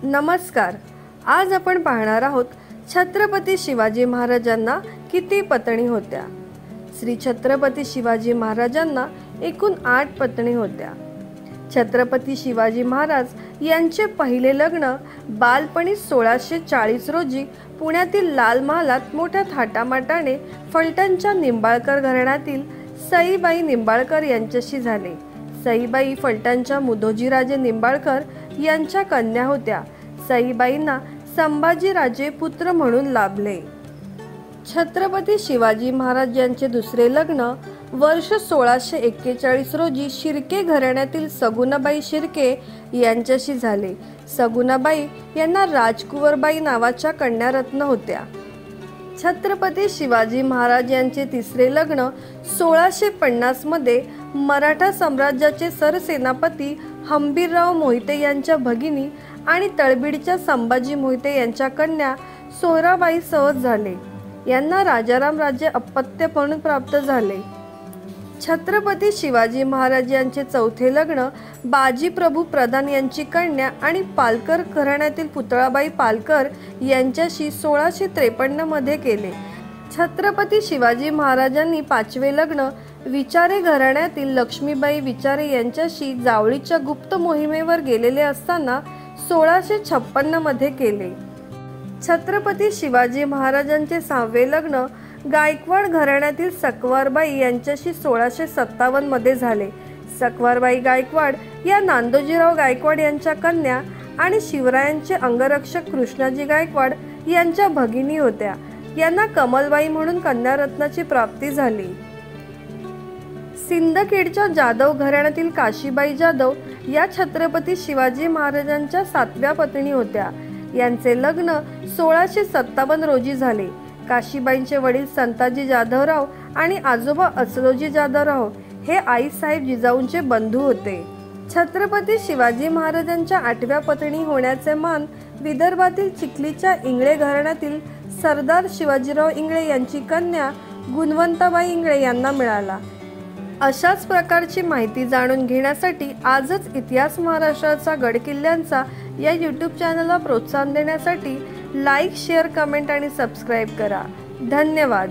नमस्कार। आज आपण पाहणार आहोत छत्रपती शिवाजी महाराजांना किती पत्नी होत्या। श्री छत्रपती शिवाजी महाराजांना एकूण 8 पत्नी होत्या। छत्रपती शिवाजी महाराज यांचे पहिले लग्न बालपणी 1640 रोजी पुण्यातील लाल महालात मोठ्या थाटामाटाने फलटणच्या निंबाळकर घराण्यातील सईबाई निंबाळकर यांच्याशी झाले। सईबाई फलटणच्या मुधोजीराजे निंबाळकर यांच्या कन्या होत्या। सईबाईंना संभाजीराजे पुत्र म्हणून लाभले। छत्रपती शिवाजी महाराज यांचे दुसरे लग्न वर्ष 1641 रोजी शिर्के घराण्यातील सगुणाबाई शिर्के यांच्याशी झाले। सगुणाबाई यांना राजकुंवरबाई नावाच्या कन्यारत्न होत्या। छत्रपती शिवाजी महाराज यांचे तिसरे लग्न 1650 मध्ये मराठा साम्राज्याचे सरसेनापती हंबीरराव मोहिते यांच्या भगिनी आणि तळबीडच्या संभाजी मोहिते यांच्या कन्या सोहराबाई सह झाले। यांना राजाराम राज्य अपत्य म्हणून प्राप्त झाले। छत्रपती शिवाजी महाराज यांचे चौथे लग्न बाजीप्रभू प्रधान यांची कन्या आणि पालकर घराण्यातील पुतळाबाई पालकर यांच्याशी 1653 मध्ये केले। छत्रपती शिवाजी महाराजांनी पाचवे लग्न विचारे घराण्यातील लक्ष्मीबाई विचारे यांच्याशी जावळीच्या गुप्त मोहिमेवर गेलेले असताना 1656 मध्ये केले। छत्रपती शिवाजी महाराजांचे सहावे लग्न गायकवाड घराण्यातील सकवारबाई यांच्याशी 1657 मध्ये झाले। सकवारबाई गायकवाड या नांदोजीराव गायकवाड यांच्या कन्या आणि शिवरायांचे अंगरक्षक कृष्णाजी गायकवाड यांच्या भगिनी होत्या। यांना कमलबाई म्हणून कन्यारत्नाची प्राप्ती झाली। सिंदखेडच्या जाधव घराण्यातील काशीबाई जाधव या छत्रपती शिवाजी महाराजांच्या 7व्या पत्नी होत्या। यांचे लग्न 1657 रोजी झाले। काशीबाईंचे वडील संताजी जाधवराव आणि आजोबा असलोजी जाधवराव हे आईसाहेब जिजाऊंचे बंधू होते। छत्रपती शिवाजी महाराजांच्या 8व्या पत्नी होण्याचे मान विदर्भातील चिखलीच्या इंगळे घराण्यातील सरदार शिवाजीराव इंगळे यांची कन्या गुणवंताबाई इंगळे यांना मिळाला। अशाच प्रकारची माहिती जाणून घेण्यासाठी आजच इतिहास महाराष्ट्राचा गडकिल्ल्यांचा या YouTube चॅनलला प्रोत्साहन देण्यासाठी लाईक, शेअर, कमेंट आणि सबस्क्राईब करा। धन्यवाद।